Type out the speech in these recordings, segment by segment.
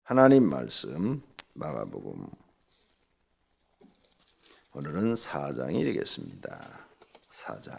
하나님 말씀 마가복음 오늘은 4장이 되겠습니다. 4장.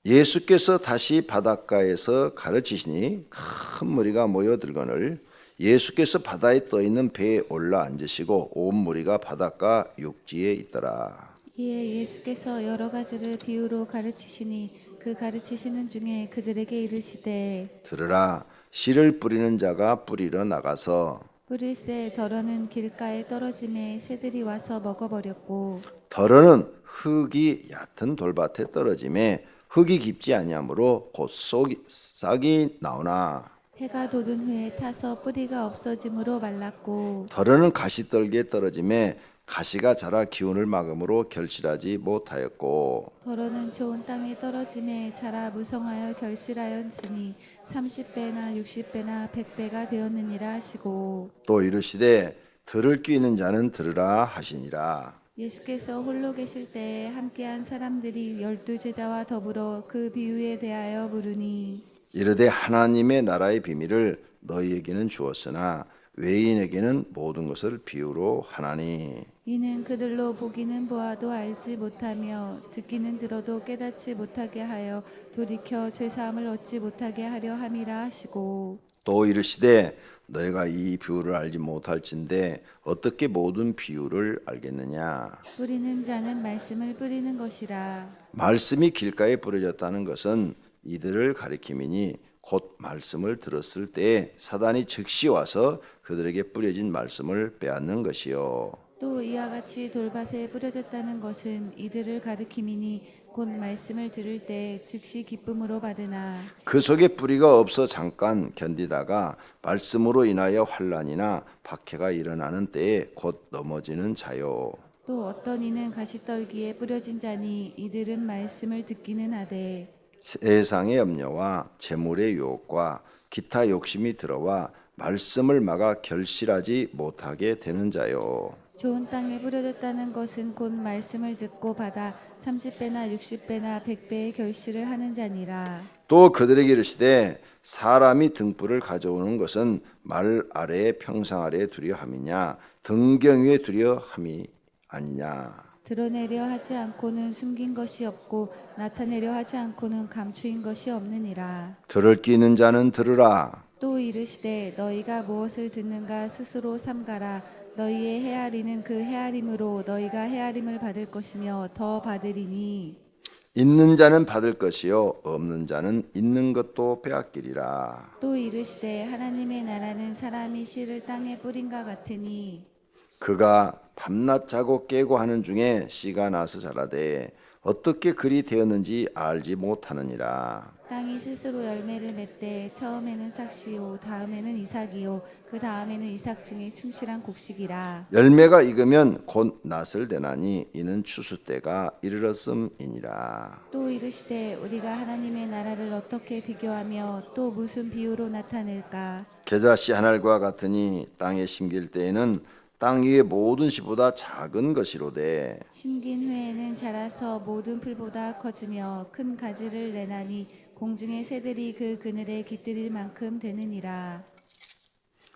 예수께서 다시 바닷가에서 가르치시니 큰 무리가 모여들거늘 예수께서 바다에 떠 있는 배에 올라 앉으시고 온 무리가 바닷가 육지에 있더라. 이에 예수께서 여러 가지를 비유로 가르치시니 그 가르치시는 중에 그들에게 이르시되 들으라. 씨를 뿌리는 자가 뿌리러 나가서 뿌릴새 덜어는 길가에 떨어짐에 새들이 와서 먹어버렸고 덜어는 흙이 얕은 돌밭에 떨어짐에 흙이 깊지 아니하므로 곧 싹이 나오나 해가 돋은 후에 타서 뿌리가 없어짐으로 말랐고 덜어는 가시떨기에 떨어짐에 가시가 자라 기운을 막음으로 결실하지 못하였고 덜어는 좋은 땅에 떨어짐에 자라 무성하여 결실하였으니 30배나 60배나 100배가 되었느니라 하시고 또 이르시되 들을 귀 있는 자는 들으라 하시니라. 예수께서 홀로 계실 때에 함께한 사람들이 12제자와 더불어 그 비유에 대하여 물으니 이르되 하나님의 나라의 비밀을 너희에게는 주었으나 외인에게는 모든 것을 비유로 하나니 이는 그들로 보기는 보아도 알지 못하며 듣기는 들어도 깨닫지 못하게 하여 돌이켜 죄사함을 얻지 못하게 하려 함이라 하시고 또 이르시되 너희가 이 비유를 알지 못할진대 어떻게 모든 비유를 알겠느냐. 뿌리는 자는 말씀을 뿌리는 것이라. 말씀이 길가에 뿌려졌다는 것은 이들을 가리킴이니 곧 말씀을 들었을 때에 사단이 즉시 와서 그들에게 뿌려진 말씀을 빼앗는 것이요. 또 이와 같이 돌밭에 뿌려졌다는 것은 이들을 가리킴이니 곧 말씀을 들을 때 즉시 기쁨으로 받으나 그 속에 뿌리가 없어 잠깐 견디다가 말씀으로 인하여 환난이나 박해가 일어나는 때에 곧 넘어지는 자요. 또 어떤 이는 가시떨기에 뿌려진 자니 이들은 말씀을 듣기는 하되 세상의 염려와 재물의 유혹과 기타 욕심이 들어와 말씀을 막아 결실하지 못하게 되는 자요. 좋은 땅에 뿌려졌다는 것은 곧 말씀을 듣고 받아 30배나 60배나 100배의 결실을 하는 자니라. 또 그들에게 이르시되 사람이 등불을 가져오는 것은 말 아래에 평상 아래에 두려 함이냐 등경 위에 두려 함이 아니냐. 드러내려 하지 않고는 숨긴 것이 없고 나타내려 하지 않고는 감추인 것이 없느니라. 들을 귀 있는 자는 들으라. 또 이르시되 너희가 무엇을 듣는가 스스로 삼가라. 너희의 헤아리는 그 헤아림으로 너희가 헤아림을 받을 것이며 더 받으리니 있는 자는 받을 것이요 없는 자는 있는 것도 빼앗기리라. 또 이르시되 하나님의 나라는 사람이 씨를 땅에 뿌린과 같으니 그가 밤낮 자고 깨고 하는 중에 씨가 나서 자라되 어떻게 그리 되었는지 알지 못하느니라. 땅이 스스로 열매를 맺되 처음에는 삭시요 다음에는 이삭이요 그 다음에는 이삭 중에 충실한 곡식이라. 열매가 익으면 곧 낫을 대나니 이는 추수 때가 이르렀음이니라. 또 이르시되 우리가 하나님의 나라를 어떻게 비교하며 또 무슨 비유로 나타낼까. 겨자씨 한 알과 같으니 땅에 심길 때에는 땅 위의 모든 씨보다 작은 것이로되 심긴 후에는 자라서 모든 풀보다 커지며 큰 가지를 내나니 공중의 새들이 그 그늘에 깃들일 만큼 되느니라.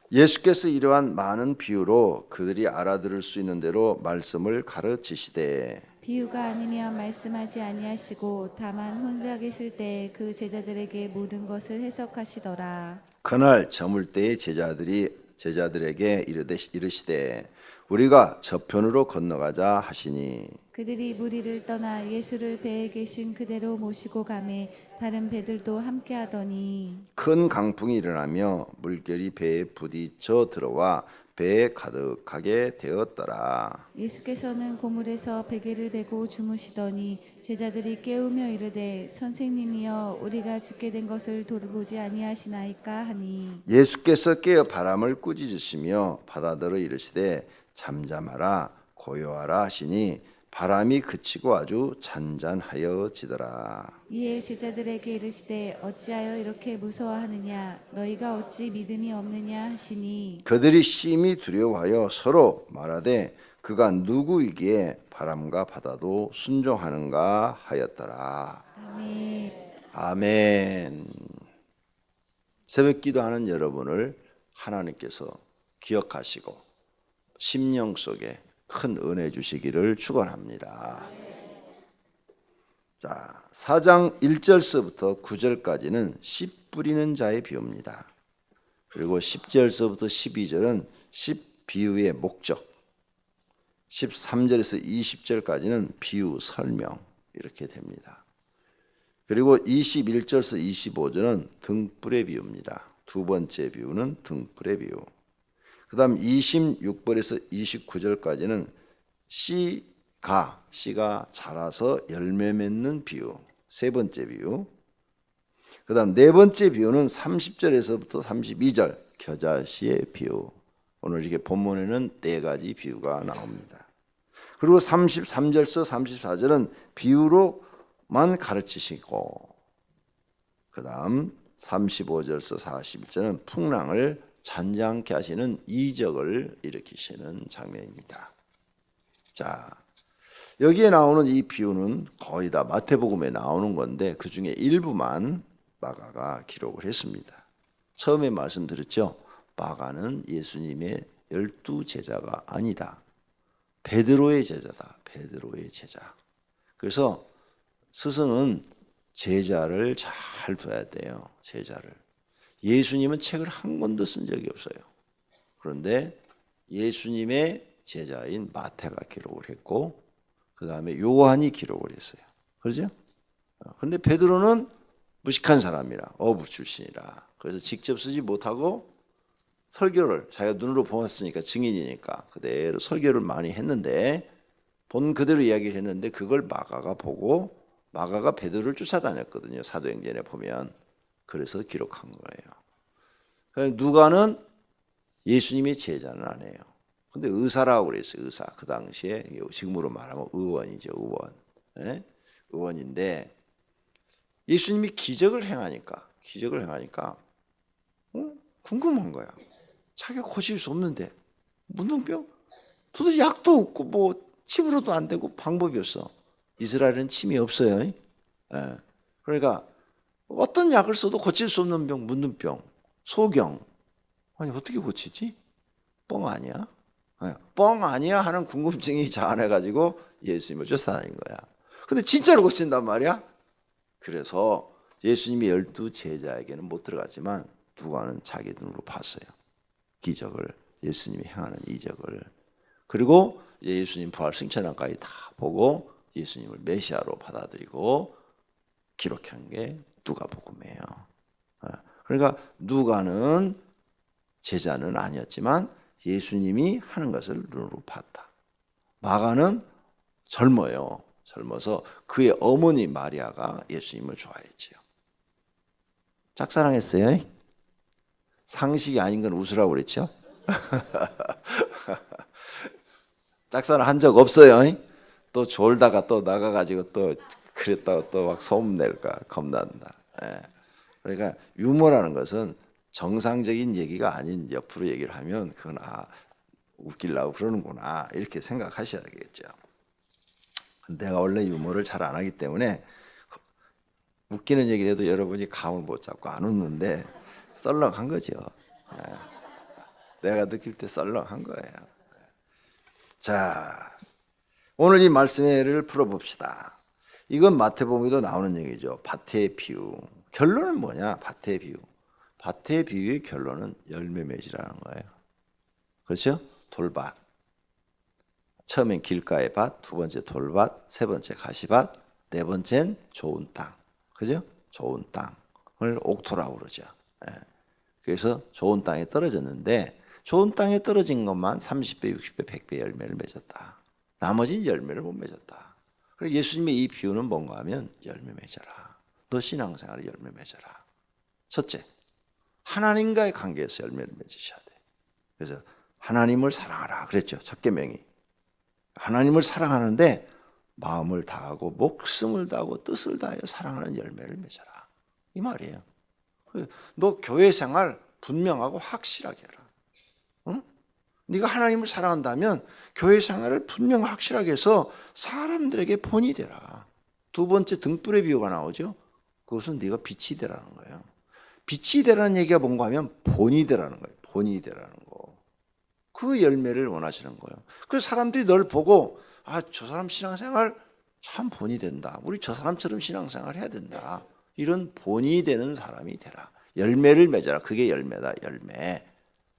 예수께서 이러한 많은 비유로 그들이 알아들을 수 있는 대로 말씀을 가르치시되 비유가 아니면 말씀하지 아니하시고 다만 혼자 계실 때 그 제자들에게 모든 것을 해석하시더라. 그날 저물 때에 제자들에게 이르시되 우리가 저편으로 건너가자 하시니 그들이 무리를 떠나 예수를 배에 계신 그대로 모시고 가매 다른 배들도 함께하더니 큰 강풍이 일어나며 물결이 배에 부딪혀 들어와 배에 가득하게 되었더라. 예수께서는 고물에서 베개를 베고 주무시더니 제자들이 깨우며 이르되 선생님이여 우리가 죽게 된 것을 돌보지 아니하시나이까 하니 예수께서 깨어 바람을 꾸짖으시며 바다더러 이르시되 잠잠하라 고요하라 하시니 바람이 그치고 아주 잔잔하여지더라. 이에 제자들에게 이르시되 어찌하여 이렇게 무서워하느냐 너희가 어찌 믿음이 없느냐 하시니 그들이 심히 두려워하여 서로 말하되 그가 누구이기에 바람과 바다도 순종하는가 하였더라. 아멘. 아멘. 새벽 기도하는 여러분을 하나님께서 기억하시고 심령 속에 큰 은혜 주시기를 축원합니다. 자, 4장 1절서부터 9절까지는 씨 뿌리는 자의 비유입니다. 그리고 10절서부터 12절은 씨 비유의 목적, 13절에서 20절까지는 비유 설명 이렇게 됩니다. 그리고 21절에서 25절은 등불의 비유입니다. 두 번째 비유는 등불의 비유. 그 다음 26절에서 29절까지는 씨가 자라서 열매 맺는 비유, 세 번째 비유. 그 다음 네 번째 비유는 30절에서부터 32절 겨자씨의 비유. 오늘 이게 본문에는 네 가지 비유가 나옵니다. 그리고 33절에서 34절은 비유로만 가르치시고, 그 다음 35절에서 41절은 풍랑을 잔잔케 하시는 이적을 일으키시는 장면입니다. 자, 여기에 나오는 이 비유는 거의 다 마태복음에 나오는 건데 그 중에 일부만 마가가 기록을 했습니다. 처음에 말씀드렸죠. 마가는 예수님의 12 제자가 아니다. 베드로의 제자다. 베드로의 제자. 그래서 스승은 제자를 잘 둬야 돼요. 제자를. 예수님은 책을 한 권도 쓴 적이 없어요. 그런데 예수님의 제자인 마태가 기록을 했고 그 다음에 요한이 기록을 했어요. 그렇죠? 그런데 베드로는 무식한 사람이라, 어부 출신이라. 그래서 직접 쓰지 못하고 설교를 자기가 눈으로 보았으니까 증인이니까 그대로 설교를 많이 했는데 본 그대로 이야기를 했는데 그걸 마가가 보고 마가가 베드로를 쫓아다녔거든요. 사도행전에 보면. 그래서 기록한 거예요. 누가는 예수님의 제자는 아니에요. 근데 의사라고 그랬어요. 의사. 그 당시에 지금으로 말하면 의원이죠. 의원. 네? 의원인데 예수님이 기적을 행하니까 궁금한 거야. 자기가 고칠 수 없는데 문둥병? 도대체 약도 없고 뭐 침으로도 안 되고 방법이 없어. 이스라엘은 침이 없어요. 네. 그러니까 어떤 약을 써도 고칠 수 없는 병, 문둥병, 소경. 아니 어떻게 고치지? 뻥 아니야? 네. 뻥 아니야 하는 궁금증이 자아내가지고 예수님을 쫓아다닌 거야. 근데 진짜로 고친단 말이야? 그래서 예수님이 12 제자에게는 못 들어갔지만 누가는 자기 눈으로 봤어요. 기적을, 예수님이 행하는 이적을. 그리고 예수님 부활 승천함까지 다 보고 예수님을 메시아로 받아들이고 기록한 게 누가복음이에요. 그러니까 누가는 제자는 아니었지만 예수님이 하는 것을 눈으로 봤다. 마가는 젊어요. 젊어서 그의 어머니 마리아가 예수님을 좋아했지요. 짝사랑했어요. 상식이 아닌 건 웃으라고 그랬죠. 짝사랑 한 적 없어요. 또 졸다가 또 나가가지고 또 그랬다고 또 막 소문낼까 겁난다. 그러니까 유머라는 것은 정상적인 얘기가 아닌 옆으로 얘기를 하면 그건 웃기려고 그러는구나 이렇게 생각하셔야 되겠죠. 내가 원래 유머를 잘 안 하기 때문에 웃기는 얘기를 해도 여러분이 감을 못 잡고 안 웃는데 썰렁한 거죠. 내가 느낄 때 썰렁한 거예요. 자, 오늘 이 말씀을 풀어봅시다. 이건 마태복음에도 나오는 얘기죠. 밭의 비유. 결론은 뭐냐? 밭의 비유. 밭의 비유의 결론은 열매 맺으라는 거예요. 그렇죠? 돌밭. 처음엔 길가의 밭, 두 번째 돌밭, 세 번째 가시밭, 네 번째는 좋은 땅. 그죠? 좋은 땅을 옥토라고 그러죠. 그래서 좋은 땅에 떨어졌는데 좋은 땅에 떨어진 것만 30배, 60배, 100배 열매를 맺었다. 나머지는 열매를 못 맺었다. 그래서 예수님의 이 비유는 뭔가 하면 열매 맺어라. 너 신앙생활에 열매 맺어라. 첫째, 하나님과의 관계에서 열매를 맺으셔야 돼. 그래서 하나님을 사랑하라 그랬죠. 첫 계명이. 하나님을 사랑하는데 마음을 다하고 목숨을 다하고 뜻을 다하여 사랑하는 열매를 맺어라. 이 말이에요. 너 교회 생활 분명하고 확실하게 해라. 응? 네가 하나님을 사랑한다면 교회 생활을 분명 확실하게 해서 사람들에게 본이 되라. 두 번째 등불의 비유가 나오죠. 그것은 네가 빛이 되라는 거예요. 빛이 되라는 얘기가 뭔가 하면 본이 되라는 거예요. 본이 되라는 거. 그 열매를 원하시는 거예요. 그래서 사람들이 널 보고 저 사람 신앙생활 참 본이 된다. 우리 저 사람처럼 신앙생활 해야 된다. 이런 본이 되는 사람이 되라. 열매를 맺어라. 그게 열매다. 열매.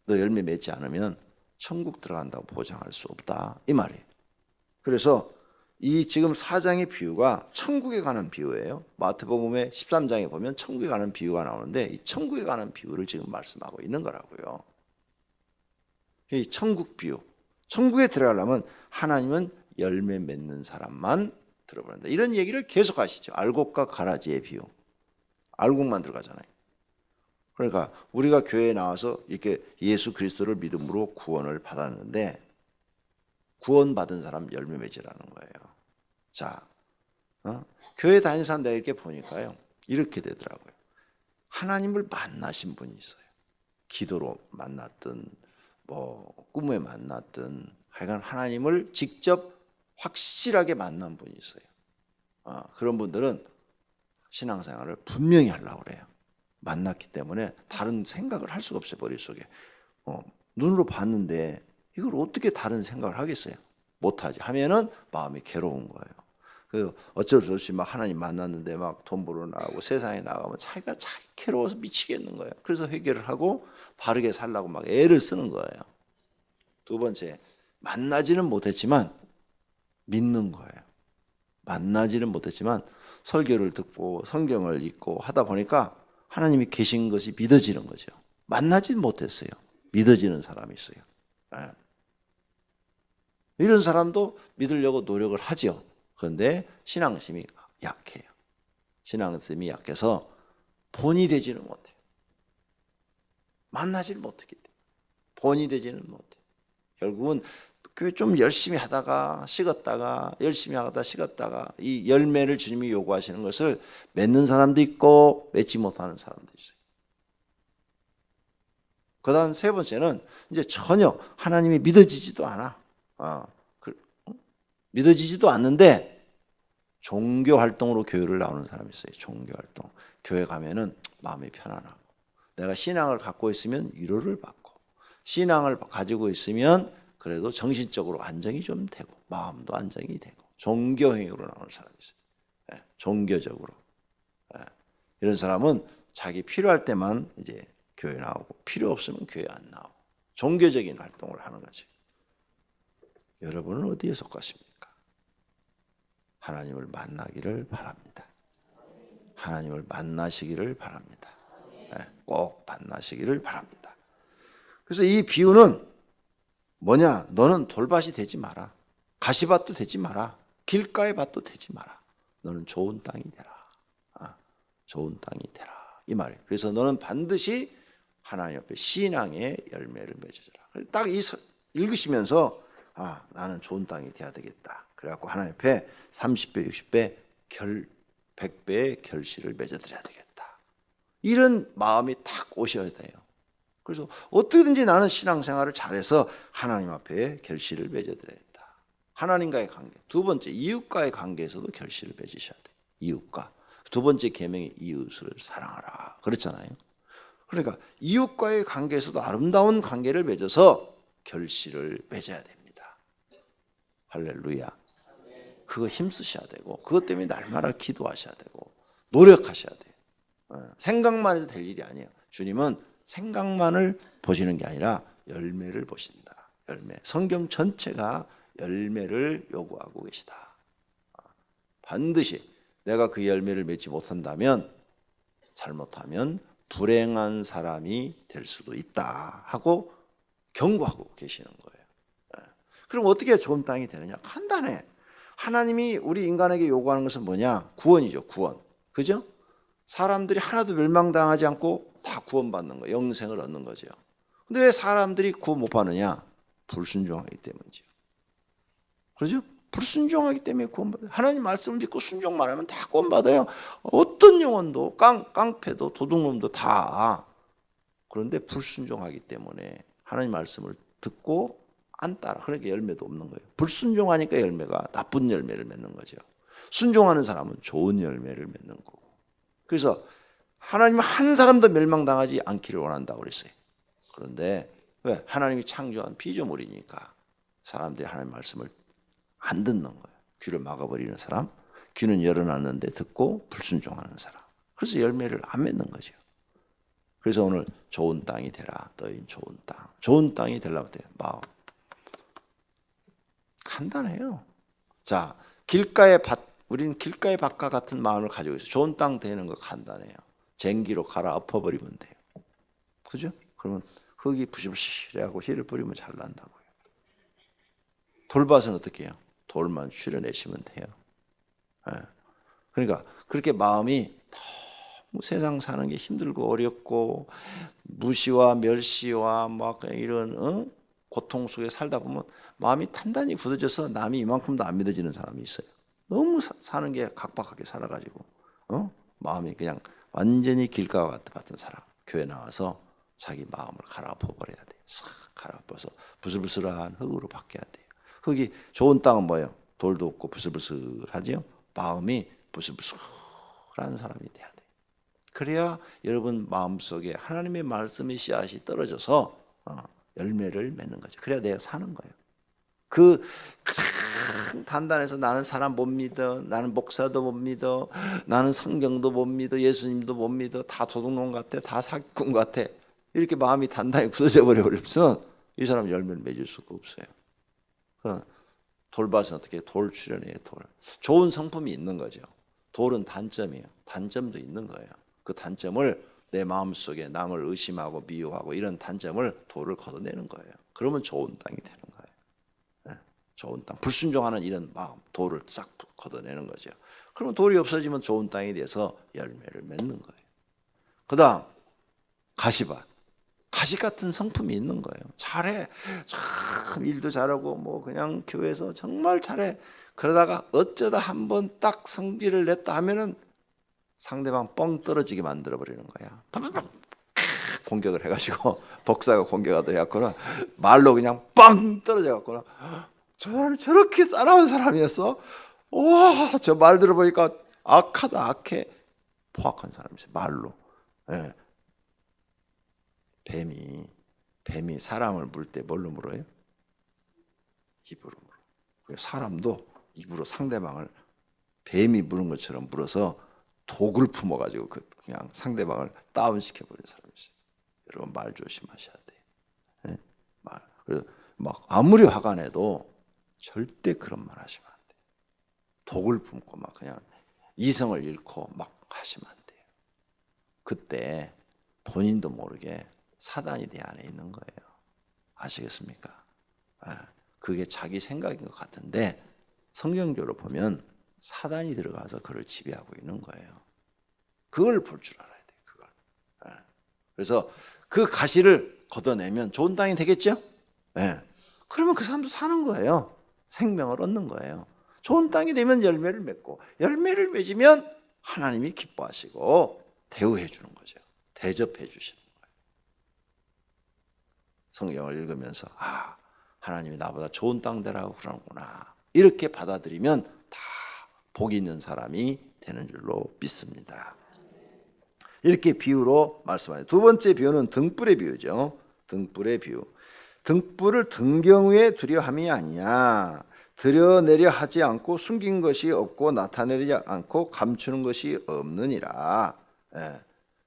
너 열매 맺지 않으면 천국 들어간다고 보장할 수 없다. 이 말이에요. 그래서 이 지금 4장의 비유가 천국에 관한 비유예요. 마태복음의 13장에 보면 천국에 관한 비유가 나오는데 이 천국에 관한 비유를 지금 말씀하고 있는 거라고요. 이 천국 비유. 천국에 들어가려면 하나님은 열매 맺는 사람만 들어버린다. 이런 얘기를 계속 하시죠. 알곡과 가라지의 비유. 알곡만 들어가잖아요. 그러니까 우리가 교회에 나와서 이렇게 예수 그리스도를 믿음으로 구원을 받았는데 구원받은 사람 열매 맺으라는 거예요. 자, 교회 다니는 사람 내가 이렇게 보니까요. 이렇게 되더라고요. 하나님을 만나신 분이 있어요. 기도로 만났든 꿈에 만났든 하여간 하나님을 직접 확실하게 만난 분이 있어요. 그런 분들은 신앙생활을 분명히 하려고 그래요. 만났기 때문에 다른 생각을 할 수가 없어요. 머릿속에. 눈으로 봤는데 이걸 어떻게 다른 생각을 하겠어요? 못하지. 하면은 마음이 괴로운 거예요. 그 어쩔 수 없이 막 하나님 만났는데 막 돈 벌어 나가고 세상에 나가면 자기가 괴로워서 미치겠는 거예요. 그래서 회개를 하고 바르게 살라고 막 애를 쓰는 거예요. 두 번째, 만나지는 못했지만 믿는 거예요. 만나지는 못했지만 설교를 듣고 성경을 읽고 하다 보니까 하나님이 계신 것이 믿어지는 거죠. 만나지는 못했어요. 믿어지는 사람이 있어요. 이런 사람도 믿으려고 노력을 하죠. 그런데 신앙심이 약해요. 신앙심이 약해서 본이 되지는 못해요. 만나지를 못했기 때문에 본이 되지는 못해요. 결국은 교회 좀 열심히 하다가 식었다가 열심히 하다 식었다가 이 열매를 주님이 요구하시는 것을 맺는 사람도 있고 맺지 못하는 사람도 있어요. 그다음 세 번째는 이제 전혀 하나님이 믿어지지도 않아. 믿어지지도 않는데 종교 활동으로 교회를 나오는 사람이 있어요. 종교 활동. 교회 가면은 마음이 편안하고 내가 신앙을 갖고 있으면 위로를 받고 신앙을 가지고 있으면 그래도 정신적으로 안정이 좀 되고 마음도 안정이 되고 종교행위로 나오는 사람이 있어요. 종교적으로. 이런 사람은 자기 필요할 때만 이제 교회 나오고 필요 없으면 교회 안 나오고 종교적인 활동을 하는 거죠. 여러분은 어디에 속하십니까? 하나님을 만나기를 바랍니다. 하나님을 만나시기를 바랍니다. 꼭 만나시기를 바랍니다. 그래서 이 비유는 뭐냐? 너는 돌밭이 되지 마라. 가시밭도 되지 마라. 길가의 밭도 되지 마라. 너는 좋은 땅이 되라. 좋은 땅이 되라. 이 말이에요. 그래서 너는 반드시 하나님 앞에 신앙의 열매를 맺어라. 딱 읽으시면서 나는 좋은 땅이 돼야 되겠다. 그래갖고 하나님 앞에 30배, 60배, 100배의 결실을 맺어드려야 되겠다. 이런 마음이 딱 오셔야 돼요. 그래서 어떻게든지 나는 신앙생활을 잘해서 하나님 앞에 결실을 맺어드려야겠다. 하나님과의 관계. 두 번째, 이웃과의 관계에서도 결실을 맺으셔야 돼요. 이웃과. 두 번째 계명이 이웃을 사랑하라. 그렇잖아요. 그러니까 이웃과의 관계에서도 아름다운 관계를 맺어서 결실을 맺어야 됩니다. 할렐루야. 그거 힘쓰셔야 되고 그것 때문에 날마다 기도하셔야 되고 노력하셔야 돼요. 생각만 해도 될 일이 아니에요. 주님은 생각만을 보시는 게 아니라 열매를 보신다. 열매. 성경 전체가 열매를 요구하고 계시다. 반드시 내가 그 열매를 맺지 못한다면 잘못하면 불행한 사람이 될 수도 있다 하고 경고하고 계시는 거예요. 그럼 어떻게 좋은 땅이 되느냐? 간단해. 하나님이 우리 인간에게 요구하는 것은 뭐냐? 구원이죠. 구원. 그죠? 사람들이 하나도 멸망당하지 않고 다 구원받는 거예요. 영생을 얻는 거죠. 근데 왜 사람들이 구원 못 받느냐? 불순종하기 때문이죠. 그렇죠? 불순종하기 때문에 구원받아요. 하나님 말씀을 듣고 순종만 하면 다 구원받아요. 어떤 영혼도 깡패도 도둑놈도 다. 그런데 불순종하기 때문에 하나님 말씀을 듣고 안 따라. 그러니까 열매도 없는 거예요. 불순종하니까 열매가 나쁜 열매를 맺는 거죠. 순종하는 사람은 좋은 열매를 맺는 거고. 그래서 하나님은 한 사람도 멸망당하지 않기를 원한다고 그랬어요. 그런데 왜? 하나님이 창조한 피조물이니까 사람들이 하나님 말씀을 안 듣는 거예요. 귀를 막아버리는 사람, 귀는 열어놨는데 듣고 불순종하는 사람. 그래서 열매를 안 맺는 거죠. 그래서 오늘 좋은 땅이 되라. 너희는 좋은 땅. 좋은 땅이 되려면 돼. 마음. 간단해요. 자, 길가의 밭, 우리는 길가의 밭과 같은 마음을 가지고 있어요. 좋은 땅 되는 거 간단해요. 쟁기로 갈아 엎어버리면 돼요. 그죠? 그러면 흙이 부실부실하고 씨를 뿌리면 잘 난다고요. 돌밭은 어떻게 해요? 돌만 추려내시면 돼요. 네. 그러니까 그렇게 마음이 너무 세상 사는 게 힘들고 어렵고 무시와 멸시와 막 이런 고통 속에 살다 보면 마음이 단단히 굳어져서 남이 이만큼도 안 믿어지는 사람이 있어요. 너무 사는 게 각박하게 살아가지고 마음이 그냥 완전히 길가와 같은 사람. 교회 나와서 자기 마음을 갈아엎어버려야 돼요. 싹 갈아엎어서 부슬부슬한 흙으로 바뀌어야 돼요. 흙이 좋은 땅은 뭐예요? 돌도 없고 부슬부슬하지요. 마음이 부슬부슬한 사람이 돼야 돼요. 그래야 여러분 마음속에 하나님의 말씀의 씨앗이 떨어져서 열매를 맺는 거죠. 그래야 내가 사는 거예요. 그 가장 단단해서 나는 사람 못 믿어, 나는 목사도 못 믿어, 나는 성경도 못 믿어, 예수님도 못 믿어, 다 도둑놈 같아, 다 사기꾼 같아. 이렇게 마음이 단단히 굳어져 버리면 이 사람 열매를 맺을 수가 없어요. 돌밭은 어떻게 돌 출연해요? 돌. 좋은 성품이 있는 거죠. 돌은 단점이에요. 단점도 있는 거예요. 그 단점을 내 마음속에 남을 의심하고 미워하고 이런 단점을 돌을 걷어내는 거예요. 그러면 좋은 땅이 되는 거예요. 네. 좋은 땅. 불순종하는 이런 마음, 돌을 싹 걷어내는 거죠. 그러면 돌이 없어지면 좋은 땅이 돼서 열매를 맺는 거예요. 그 다음 가시밭. 가시 같은 성품이 있는 거예요. 잘해. 참 일도 잘하고 뭐 그냥 교회에서 정말 잘해. 그러다가 어쩌다 한번 딱 성질을 냈다 하면은 상대방 뻥 떨어지게 만들어 버리는 거야. 공격을 해가지고 독사가 공격하다 해갖고는 말로 그냥 빵 떨어져갖고는 저 사람이 저렇게 싸나운 사람이었어? 와, 저 말 들어보니까 악하다, 악해. 포악한 사람이었어요. 말로. 예. 뱀이 사람을 물 때 뭘로 물어요? 입으로 물어. 사람도 입으로 상대방을 뱀이 무는 것처럼 물어서 독을 품어가지고 그냥 상대방을 다운시켜 버리는 사람이 있어요. 여러분 말 조심하셔야 돼요. 네? 말. 그래서 막 아무리 화가 내도 절대 그런 말 하시면 안 돼요. 독을 품고 막 그냥 이성을 잃고 막 하시면 안 돼요. 그때 본인도 모르게 사단이 내 안에 있는 거예요. 아시겠습니까? 그게 자기 생각인 것 같은데 성경적으로 보면 사단이 들어가서 그를 지배하고 있는 거예요. 그걸 볼 줄 알아야 돼요. 그걸. 그래서 그 가시를 걷어내면 좋은 땅이 되겠죠? 그러면 그 사람도 사는 거예요. 생명을 얻는 거예요. 좋은 땅이 되면 열매를 맺고 열매를 맺으면 하나님이 기뻐하시고 대우해 주는 거죠. 대접해 주시는 거예요. 성경을 읽으면서 하나님이 나보다 좋은 땅 되라고 그러는구나. 이렇게 받아들이면 다 복이 있는 사람이 되는 줄로 믿습니다. 이렇게 비유로 말씀하죠. 두 번째 비유는 등불의 비유죠. 등불의 비유. 등불을 등경 위에 두려 함이 아니냐. 드러내려 하지 않고 숨긴 것이 없고 나타내지 않고 감추는 것이 없느니라.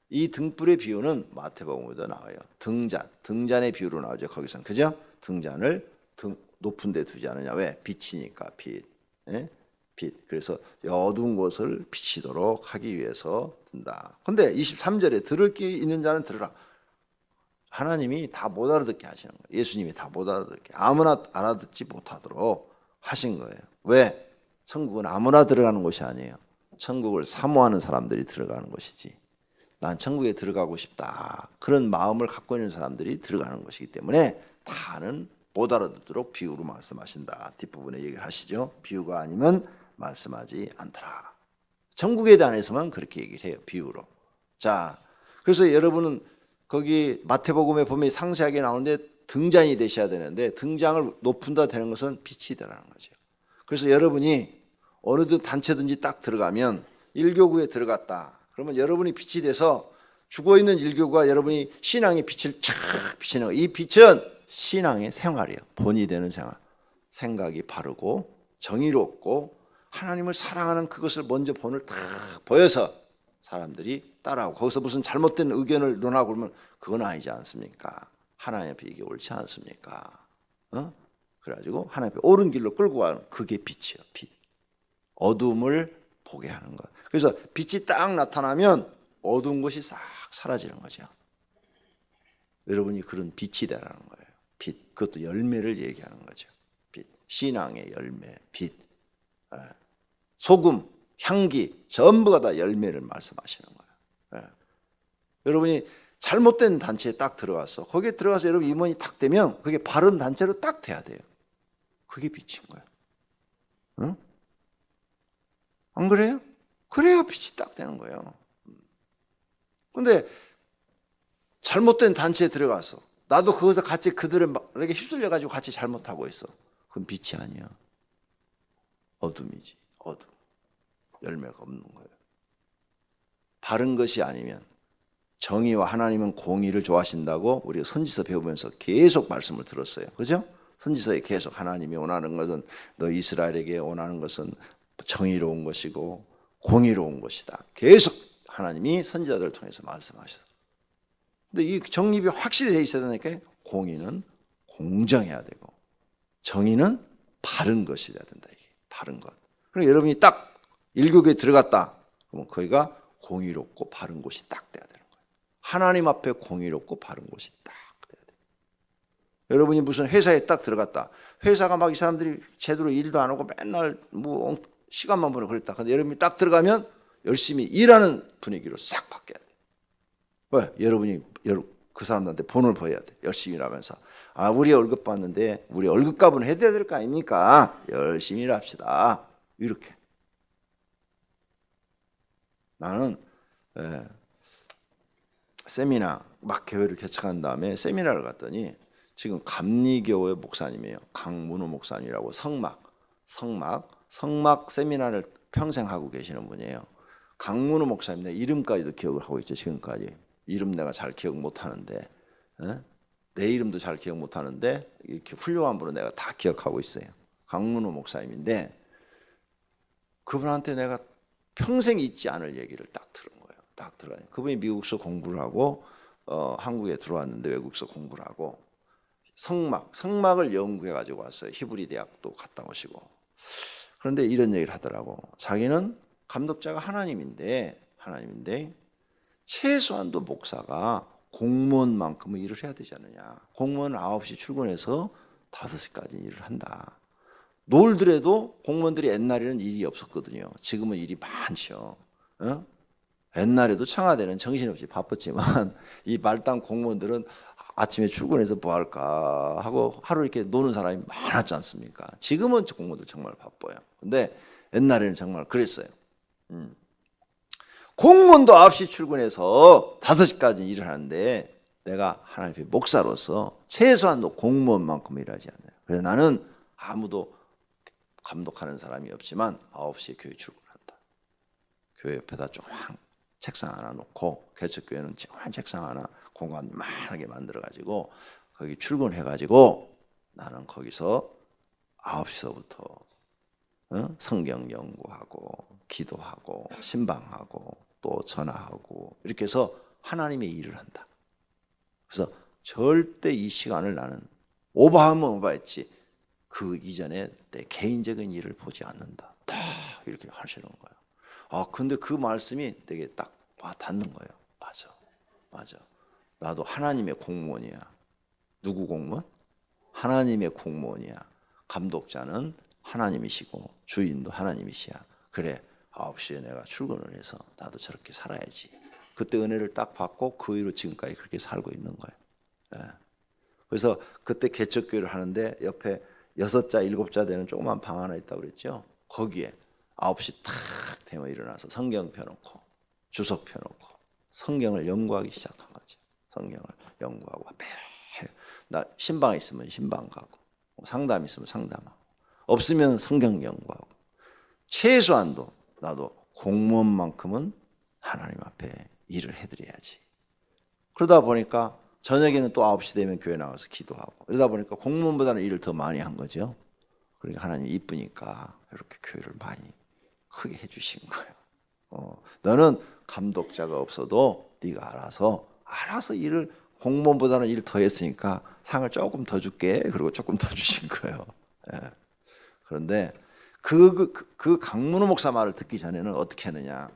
이 등불의 비유는 마태복음에도 나와요. 등잔의 비유로 나오죠. 거기서는 그죠? 등잔을 높은 데 두지 않느냐. 왜? 빛이니까 빛. 빛. 그래서 어두운 곳을 비치도록 하기 위해서 든다. 근데 23절에 들을 귀 있는 자는 들으라. 하나님이 다 못 알아듣게 하시는 거예요. 예수님이 다 못 알아듣게. 아무나 알아듣지 못하도록 하신 거예요. 왜? 천국은 아무나 들어가는 곳이 아니에요. 천국을 사모하는 사람들이 들어가는 곳이지. 난 천국에 들어가고 싶다. 그런 마음을 갖고 있는 사람들이 들어가는 것이기 때문에 다는 못 알아듣도록 비유로 말씀하신다. 뒷부분에 얘기를 하시죠. 비유가 아니면 말씀하지 않더라. 천국에 대해서만 그렇게 얘기를 해요. 비유로. 자, 그래서 여러분은 거기 마태복음에 보면 상세하게 나오는데 등잔이 되셔야 되는데 등장을 높은다 되는 것은 빛이 되라는 거죠. 그래서 여러분이 어느 단체든지 딱 들어가면 일교구에 들어갔다. 그러면 여러분이 빛이 돼서 죽어있는 일교가 여러분이 신앙의 빛을 쫙 비치는 거예요. 이 빛은 신앙의 생활이에요. 본이 되는 생활. 생각이 바르고 정의롭고 하나님을 사랑하는 그것을 먼저 본을 딱 보여서 사람들이 따라하고, 거기서 무슨 잘못된 의견을 논하고 그러면 그건 아니지 않습니까? 하나님 앞에 이게 옳지 않습니까? 그래가지고 하나님 앞에 옳은 길로 끌고 가는, 그게 빛이에요. 빛. 어둠을 보게 하는 것. 그래서 빛이 딱 나타나면 어두운 것이 싹 사라지는 거죠. 여러분이 그런 빛이 되라는 거예요. 빛. 그것도 열매를 얘기하는 거죠. 빛. 신앙의 열매, 빛. 소금, 향기, 전부가 다 열매를 말씀하시는 거예요. 여러분이 잘못된 단체에 딱 들어가서, 거기에 들어가서 여러분 임원이 딱 되면 그게 바른 단체로 딱 돼야 돼요. 그게 빛인 거예요. 응? 안 그래요? 그래야 빛이 딱 되는 거예요. 근데 잘못된 단체에 들어가서 나도 거기서 같이 그들을 이렇게 휩쓸려 가지고 같이 잘못하고 있어. 그건 빛이 아니야. 어둠이지. 어둠. 열매가 없는 거예요. 바른 것이 아니면, 정의와 하나님은 공의를 좋아하신다고 우리가 선지서 배우면서 계속 말씀을 들었어요. 그죠? 선지서에 계속 하나님이 원하는 것은, 너 이스라엘에게 원하는 것은 정의로운 것이고 공의로운 것이다. 계속 하나님이 선지자들을 통해서 말씀하셨어요. 근데 이 정립이 확실히 돼 있어야 되니까, 공의는 공정해야 되고 정의는 바른 것이 돼야 된다. 이게 바른 것. 그러니까 여러분이 딱 일교에 들어갔다 그러면 거기가 공의롭고 바른 곳이 딱 돼야 되는 거예요. 하나님 앞에 공의롭고 바른 곳이 딱 돼야 돼요. 여러분이 무슨 회사에 딱 들어갔다, 회사가 막 이 사람들이 제대로 일도 안 하고 맨날 뭐 시간만 보내고 그랬다. 근데 여러분이 딱 들어가면 열심히 일하는 분위기로 싹 바뀌어야 돼요. 왜? 여러분이 그 사람들한테 본을 보여야 돼. 열심히 일하면서, 아, 우리 월급 받는데 우리 월급값은 해야 될 거 아닙니까? 열심히 일합시다. 이렇게. 나는 세미나 막 교회를 개척한 다음에 세미나를 갔더니, 지금 감리교회 목사님이에요. 강문호 목사님이라고, 성막 세미나를 평생 하고 계시는 분이에요. 강문호 목사님, 내 이름까지도 기억을 하고 있죠. 지금까지 이름 내가 잘 기억 못하는데, 내 이름도 잘 기억 못하는데 이렇게 훌륭한 분은 내가 다 기억하고 있어요. 강문호 목사님인데, 그분한테 내가 평생 잊지 않을 얘기를 딱 들은 거예요. 딱 들어요. 그분이 미국서 공부를 하고 한국에 들어왔는데, 외국서 공부를 하고 성막을 연구해 가지고 왔어요. 히브리 대학도 갔다 오시고. 그런데 이런 얘기를 하더라고. 자기는 감독자가 하나님인데 최소한도 목사가 공무원만큼은 일을 해야 되지 않느냐. 공무원은 9시 출근해서 5시까지 일을 한다. 놀더라도 공무원들이 옛날에는 일이 없었거든요. 지금은 일이 많죠. 옛날에도 청와대는 정신없이 바빴지만 이 말단 공무원들은 아침에 출근해서 뭐 할까 하고 하루 이렇게 노는 사람이 많았지 않습니까? 지금은 공무원들 정말 바빠요. 근데 옛날에는 정말 그랬어요. 공무원도 9시 출근해서 5시까지 일을 하는데, 내가 하나님의 목사로서 최소한도 공무원만큼 일하지 않아요. 그래서 나는 아무도 감독하는 사람이 없지만 9시에 교회 출근한다. 교회 옆에다 조그만 책상 하나 놓고, 개척교회는 조그만 책상 하나 공간 많게 만들어가지고 거기 출근해가지고 나는 거기서 9시서부터 성경 연구하고 기도하고 신방하고 또 전화하고 이렇게 해서 하나님의 일을 한다. 그래서 절대 이 시간을 나는 오버하면 오버했지, 그 이전에 내 개인적인 일을 보지 않는다. 다 이렇게 하시는 거예요. 아, 근데 그 말씀이 되게 딱 와 닿는 거예요. 맞아. 나도 하나님의 공무원이야. 누구 공무원? 하나님의 공무원이야. 감독자는 하나님이시고 주인도 하나님이시야. 그래, 9시에 내가 출근을 해서 나도 저렇게 살아야지. 그때 은혜를 딱 받고 그 이후로 지금까지 그렇게 살고 있는 거예요. 그래서 그때 개척교회를 하는데 옆에 6자, 7자 되는 조그만 방 하나 있다고 그랬죠. 거기에 9시 탁 되면 일어나서 성경 펴놓고 주석 펴놓고 성경을 연구하기 시작한 거죠. 성경을 연구하고 매일, 나 신방 있으면 신방 가고 상담 있으면 상담하고 없으면 성경 연구하고, 최소한도 나도 공무원만큼은 하나님 앞에 일을 해드려야지. 그러다 보니까 저녁에는 또 9시 되면 교회 나가서 기도하고 이러다 보니까 공무원보다는 일을 더 많이 한 거죠. 그러니까 하나님이 이쁘니까 이렇게 교회를 많이 크게 해주신 거예요. 너는 감독자가 없어도 네가 알아서 일을 공무원보다는 일 더 했으니까 상을 조금 더 줄게. 그리고 조금 더 주신 거예요. 예. 그런데 그 강문호 목사 말을 듣기 전에는 어떻게 하느냐?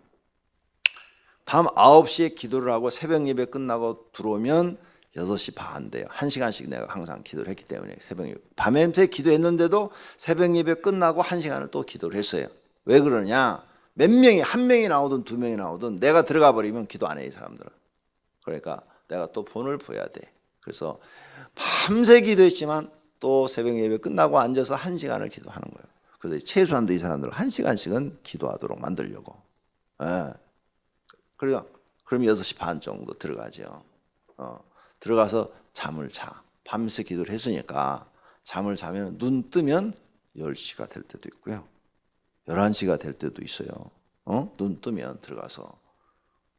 밤 9시에 기도를 하고 새벽 예배 끝나고 들어오면 6시 반 돼요. 1시간씩 내가 항상 기도를 했기 때문에 새벽 예배. 밤새 기도했는데도 새벽 예배 끝나고 1시간을 또 기도를 했어요. 왜 그러냐? 몇 명이, 한 명이 나오든 두 명이 나오든 내가 들어가 버리면 기도 안 해, 이 사람들은. 그러니까 내가 또 본을 보여야 돼. 그래서 밤새 기도했지만 또 새벽 예배 끝나고 앉아서 1시간을 기도하는 거예요. 그래서 최소한도 이 사람들은 1시간씩은 기도하도록 만들려고. 예. 그럼 6시 반 정도 들어가죠. 들어가서 잠을 자. 밤새 기도를 했으니까 잠을 자면 눈 뜨면 10시가 될 때도 있고요. 11시가 될 때도 있어요. 눈 뜨면 들어가서.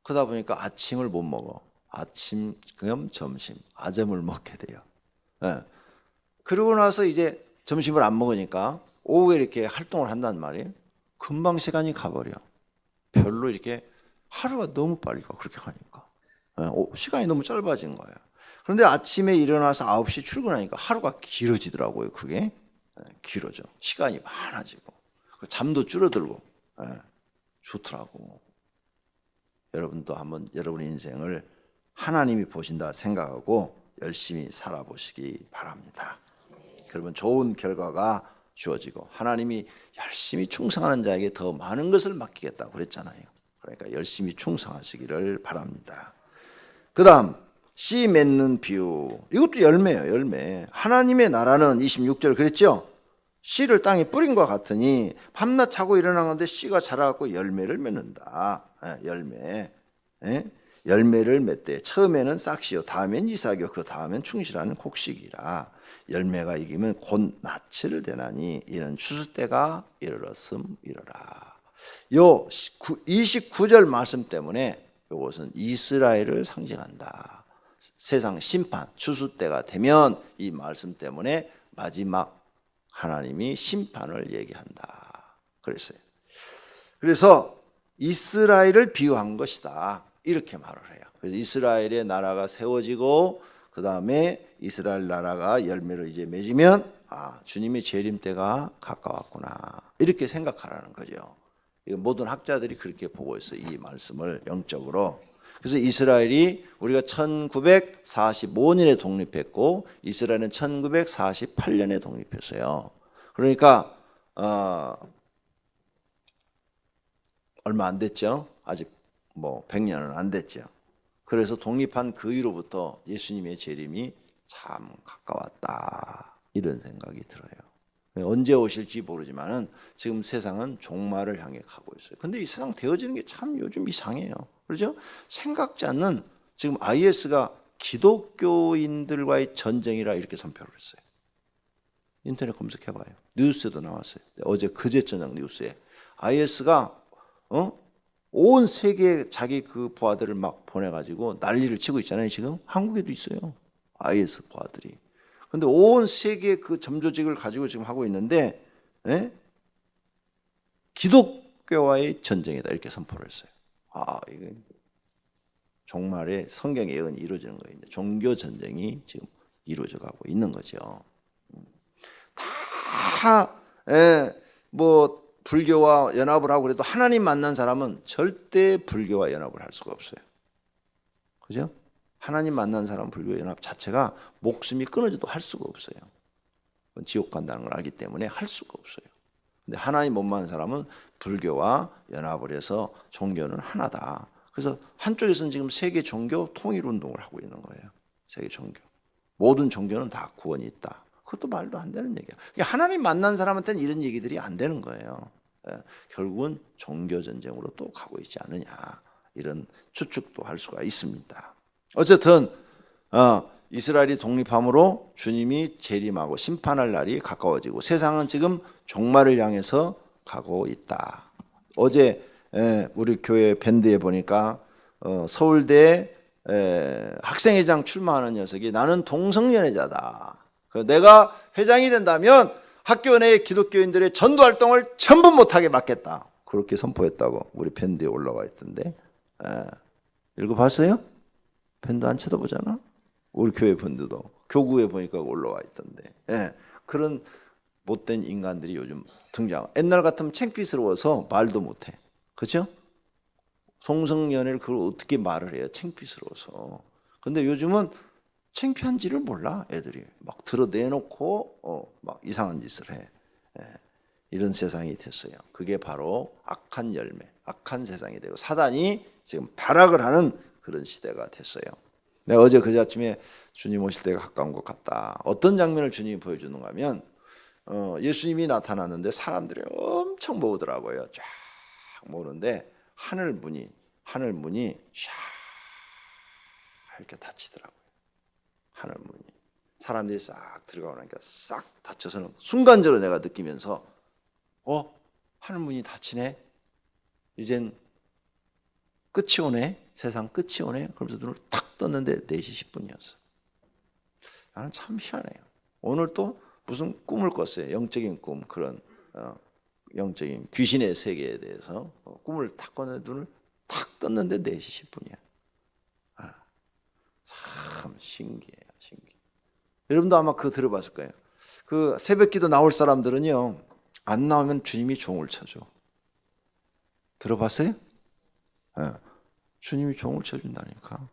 그러다 보니까 아침을 못 먹어. 아침 겸 점심, 아점을 먹게 돼요. 예. 그러고 나서 이제 점심을 안 먹으니까 오후에 이렇게 활동을 한단 말이에요. 금방 시간이 가버려. 별로 이렇게 하루가 너무 빨리 가. 그렇게 가니까. 예. 시간이 너무 짧아진 거예요. 그런데 아침에 일어나서 9시 출근하니까 하루가 길어지더라고요. 그게. 예. 길어져. 시간이 많아지고. 잠도 줄어들고. 예. 좋더라고. 여러분도 한번 여러분의 인생을 하나님이 보신다 생각하고 열심히 살아보시기 바랍니다. 그러면 좋은 결과가 주어지고 하나님이 열심히 충성하는 자에게 더 많은 것을 맡기겠다고 그랬잖아요. 그러니까 열심히 충성하시기를 바랍니다. 그 다음 씨 맺는 비유. 이것도 열매예요. 열매. 하나님의 나라는 26절 그랬죠? 씨를 땅에 뿌린 것 같으니 밤낮 자고 일어나는데 씨가 자라갖고 열매를 맺는다. 열매. 열매를 맺대. 처음에는 싹시요, 다음엔 이삭이요, 그 다음엔 충실하는 곡식이라. 열매가 익으면 곧 낯을 대나니 이는 추수 때가 이르렀음이러라. 요 29절 말씀 때문에 이것은 이스라엘을 상징한다. 세상 심판, 추수 때가 되면 이 말씀 때문에 마지막 하나님이 심판을 얘기한다. 그랬어요. 그래서 이스라엘을 비유한 것이다. 이렇게 말을 해요. 그래서 이스라엘의 나라가 세워지고 그 다음에 이스라엘 나라가 열매를 이제 맺으면 주님의 재림 때가 가까웠구나. 이렇게 생각하라는 거죠. 모든 학자들이 그렇게 보고 있어요. 이 말씀을 영적으로. 그래서 이스라엘이 우리가 1945년에 독립했고 이스라엘은 1948년에 독립했어요. 그러니까 얼마 안 됐죠. 아직 100년은 안 됐죠. 그래서 독립한 그 이후로부터 예수님의 재림이 참 가까웠다. 이런 생각이 들어요. 언제 오실지 모르지만은 지금 세상은 종말을 향해 가고 있어요. 근데 이 세상 되어지는 게 참 요즘 이상해요. 그렇죠? 생각지 않는 지금 IS가 기독교인들과의 전쟁이라 이렇게 선포를 했어요. 인터넷 검색해봐요. 뉴스에도 나왔어요. 어제 그제 저녁 뉴스에 IS가 온 세계에 자기 그 부하들을 막 보내가지고 난리를 치고 있잖아요. 지금 한국에도 있어요. IS 부하들이. 근데 온 세계 그 점조직을 가지고 지금 하고 있는데 기독교와의 전쟁이다 이렇게 선포를 했어요. 이게 종말에 성경의 예언이 이루어지는 거예요. 종교 전쟁이 지금 이루어져 가고 있는 거죠. 불교와 연합을 하고 그래도 하나님 만난 사람은 절대 불교와 연합을 할 수가 없어요. 그죠? 하나님 만난 사람 불교 연합 자체가 목숨이 끊어져도 할 수가 없어요. 지옥 간다는 걸 알기 때문에 할 수가 없어요. 근데 하나님 못 만난 사람은 불교와 연합을 해서 종교는 하나다. 그래서 한쪽에서는 지금 세계 종교 통일 운동을 하고 있는 거예요. 세계 종교. 모든 종교는 다 구원이 있다. 그것도 말도 안 되는 얘기야. 하나님 만난 사람한테는 이런 얘기들이 안 되는 거예요. 결국은 종교 전쟁으로 또 가고 있지 않느냐 이런 추측도 할 수가 있습니다. 어쨌든 이스라엘이 독립함으로 주님이 재림하고 심판할 날이 가까워지고 세상은 지금 종말을 향해서 가고 있다. 어제 우리 교회 밴드에 보니까 서울대 학생회장 출마하는 녀석이 나는 동성연애자다. 내가 회장이 된다면 학교 내 기독교인들의 전도 활동을 전부 못하게 막겠다. 그렇게 선포했다고 우리 밴드에 올라와 있던데. 읽어봤어요? 밴드 안 쳐다보잖아. 우리 교회 밴드도 교구에 보니까 올라와 있던데. 그런 못된 인간들이 요즘 등장. 옛날 같으면 창피스러워서 말도 못해. 그렇죠? 동성연애를 그걸 어떻게 말을 해요? 창피스러워서. 근데 요즘은 창피한지를 몰라. 애들이 막 드러내놓고 막 이상한 짓을 해. 이런 세상이 됐어요. 그게 바로 악한 열매, 악한 세상이 되고 사단이 지금 발악을 하는 그런 시대가 됐어요. 내가 어제 그제 아침에 주님 오실 때가 가까운 것 같다. 어떤 장면을 주님이 보여주는가 하면 예수님이 나타났는데 사람들이 엄청 모으더라고요. 쫙 모으는데 하늘 문이 샤 이렇게 닫히더라고요. 하늘 문이. 사람들이 싹 들어가고 나니까 싹 닫혀서는 순간적으로 내가 느끼면서 하늘 문이 닫히네. 이젠 끝이 오네. 세상 끝이 오네. 그러면서 눈을 탁 떴는데 4시 10분이었어. 나는 참 희한해요. 오늘 또 무슨 꿈을 꿨어요. 영적인 꿈, 그런 영적인 귀신의 세계에 대해서 꿈을 탁 꿨는데 눈을 탁 떴는데 4시 10분이야. 참 신기해요. 신기해. 여러분도 아마 그거 들어봤을 거예요. 그 새벽기도 나올 사람들은요, 안 나오면 주님이 종을 쳐줘. 들어봤어요? 주님이 종을 쳐준다니까.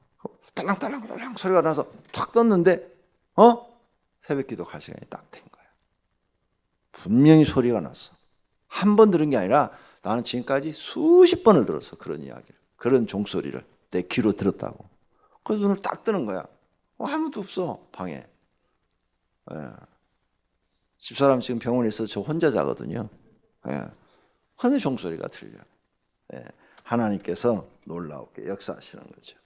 딸랑딸랑 소리가 나서 탁 떴는데 새벽기도 갈 시간이 딱 된 거야. 분명히 소리가 났어. 한 번 들은 게 아니라 나는 지금까지 수십 번을 들었어. 그런 이야기를, 그런 종소리를 내 귀로 들었다고. 그래서 눈을 딱 뜨는 거야. 아무도 없어 방에. 집사람 지금 병원에 있어서 저 혼자 자거든요. 근데 종소리가 들려요. 하나님께서 놀라우게 역사하시는 거죠.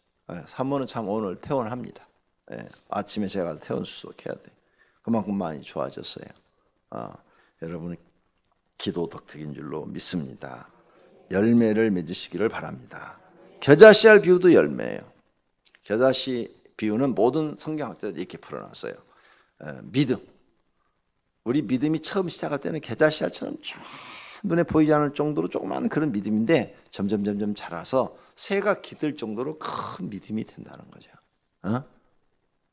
사모는 참 오늘 퇴원합니다. 아침에 제가 퇴원 수속해야 돼. 그만큼 많이 좋아졌어요. 여러분 기도 덕택인 줄로 믿습니다. 열매를 맺으시기를 바랍니다. 겨자씨알 비유도 열매예요. 겨자씨 비유는 모든 성경학자들이 이렇게 풀어놨어요. 믿음. 우리 믿음이 처음 시작할 때는 겨자씨알처럼 쫙 눈에 보이지 않을 정도로 조그마한 그런 믿음인데 점점 자라서 새가 깃들 정도로 큰 믿음이 된다는 거죠.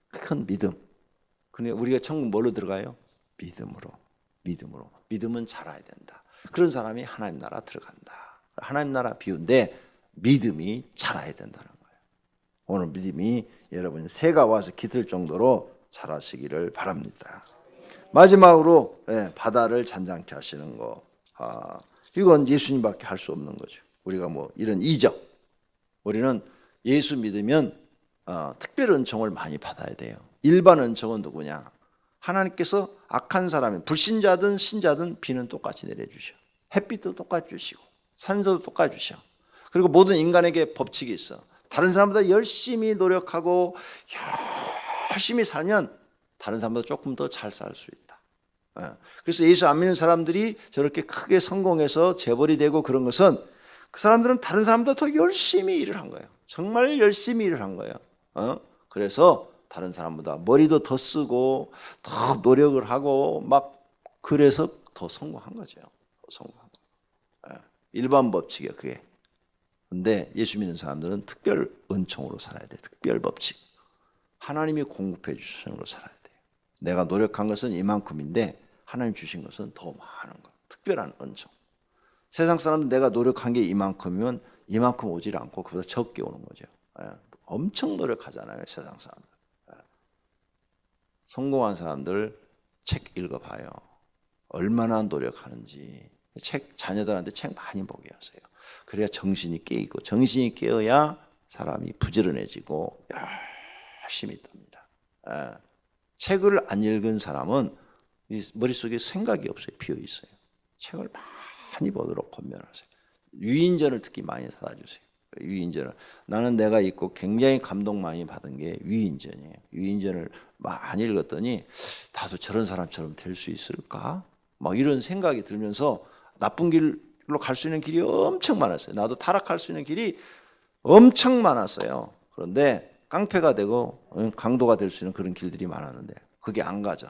큰 믿음. 그러니까 우리가 천국 뭘로 들어가요? 믿음으로. 믿음은 자라야 된다. 그런 사람이 하나님 나라 들어간다. 하나님 나라 비유인데 믿음이 자라야 된다는 거예요. 오늘 믿음이 여러분 새가 와서 깃들 정도로 자라시기를 바랍니다. 마지막으로 바다를 잔잔케 하시는 거. 이건 예수님밖에 할 수 없는 거죠. 우리가 뭐 이런 이적. 우리는 예수 믿으면 특별 은총을 많이 받아야 돼요. 일반 은총은 누구냐? 하나님께서 악한 사람이 불신자든 신자든 비는 똑같이 내려주셔. 햇빛도 똑같이 주시고 산소도 똑같이 주셔. 그리고 모든 인간에게 법칙이 있어. 다른 사람보다 열심히 노력하고 열심히 살면 다른 사람보다 조금 더 잘 살 수 있다. 그래서 예수 안 믿는 사람들이 저렇게 크게 성공해서 재벌이 되고 그런 것은 그 사람들은 다른 사람보다 더 열심히 일을 한 거예요. 정말 열심히 일을 한 거예요. 그래서 다른 사람보다 머리도 더 쓰고 더 노력을 하고 막 그래서 더 성공한 거죠. 성공한 거. 일반 법칙이에요, 그게. 근데 예수 믿는 사람들은 특별 은총으로 살아야 돼. 특별 법칙. 하나님이 공급해 주시는 걸로 살아야 돼요. 내가 노력한 것은 이만큼인데 하나님 주신 것은 더 많은 거. 특별한 은총. 세상 사람은 내가 노력한 게 이만큼이면 이만큼 오질 않고 그보다 적게 오는 거죠. 엄청 노력하잖아요, 세상 사람들. 성공한 사람들 책 읽어봐요. 얼마나 노력하는지. 자녀들한테 책 많이 보게 하세요. 그래야 정신이 깨이고 정신이 깨어야 사람이 부지런해지고 열심히 있답니다. 책을 안 읽은 사람은 머릿속에 생각이 없어요. 비어있어요. 책을 많이 보도록 권면하세요. 유인전을 특히 많이 사다 주세요. 유인전을. 나는 내가 읽고 굉장히 감동 많이 받은 게 유인전이에요. 유인전을 많이 읽었더니 나도 저런 사람처럼 될 수 있을까? 막 이런 생각이 들면서 나쁜 길로 갈 수 있는 길이 엄청 많았어요. 나도 타락할 수 있는 길이 엄청 많았어요. 그런데 깡패가 되고 강도가 될 수 있는 그런 길들이 많았는데 그게 안 가죠.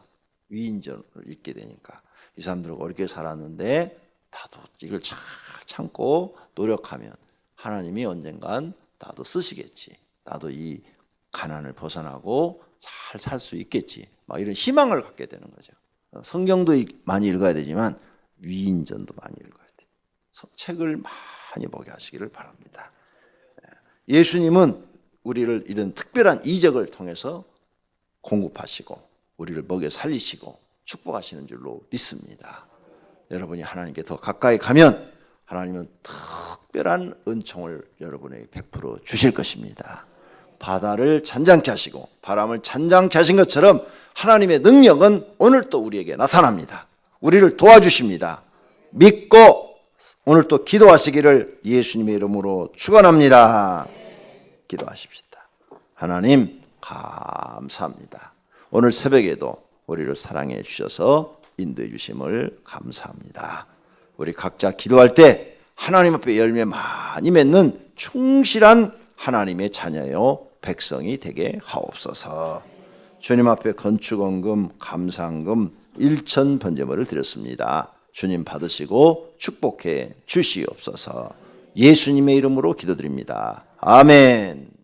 위인전을 읽게 되니까 이 사람들은 어렵게 살았는데 나도 이걸 잘 참고 노력하면 하나님이 언젠간 나도 쓰시겠지. 나도 이 가난을 벗어나고 잘 살 수 있겠지. 막 이런 희망을 갖게 되는 거죠. 성경도 많이 읽어야 되지만 위인전도 많이 읽어야 돼요. 책을 많이 보게 하시기를 바랍니다. 예수님은 우리를 이런 특별한 이적을 통해서 공급하시고 우리를 먹여 살리시고 축복하시는 줄로 믿습니다. 여러분이 하나님께 더 가까이 가면 하나님은 특별한 은총을 여러분에게 베풀어 주실 것입니다. 바다를 잔잔케 하시고 바람을 잔잔케 하신 것처럼 하나님의 능력은 오늘 또 우리에게 나타납니다. 우리를 도와주십니다. 믿고 오늘 또 기도하시기를 예수님의 이름으로 축원합니다. 기도하십시다. 하나님 감사합니다. 오늘 새벽에도 우리를 사랑해 주셔서 인도해 주심을 감사합니다. 우리 각자 기도할 때 하나님 앞에 열매 많이 맺는 충실한 하나님의 자녀요 백성이 되게 하옵소서. 주님 앞에 건축원금, 감사한금 1천 번제물을 드렸습니다. 주님 받으시고 축복해 주시옵소서. 예수님의 이름으로 기도드립니다. 아멘.